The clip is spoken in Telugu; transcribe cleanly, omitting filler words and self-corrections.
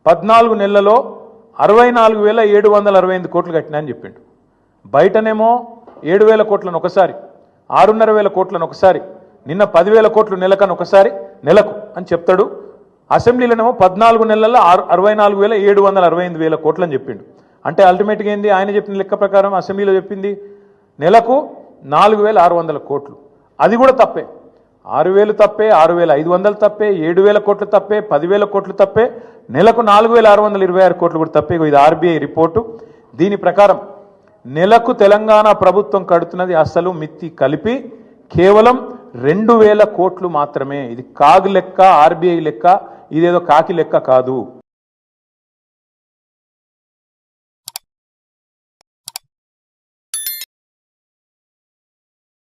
14 నెలల్లో 64,768 కోట్లు కట్టినా అని చెప్పిండు. బయటనేమో 7,000 కోట్లను ఒకసారి, 6,500 కోట్లను ఒకసారి, నిన్న 10,000 కోట్లు నెలకని ఒకసారి నెలకు అని చెప్తాడు. అసెంబ్లీలోనేమో 14 నెలల్లో 64,768 కోట్లు అని చెప్పిండు. అంటే అల్టిమేట్గా ఏంది, ఆయన చెప్పిన లెక్క ప్రకారం అసెంబ్లీలో చెప్పింది నెలకు 4,600 కోట్లు. అది కూడా తప్పే. 6,000 తప్పే, 6,500 తప్పే, 7,000 కోట్లు తప్పే, 10,000 కోట్లు తప్పే, నెలకు 4,626 కోట్లు కూడా తప్పే. ఇది ఆర్బీఐ రిపోర్టు. దీని ప్రకారం నెలకు తెలంగాణ ప్రభుత్వం కడుతున్నది అసలు మిత్తి కలిపి కేవలం 2,000 కోట్లు మాత్రమే. ఇది కాగు లెక్క, ఆర్బీఐ లెక్క, ఇదేదో కాకి లెక్క కాదు.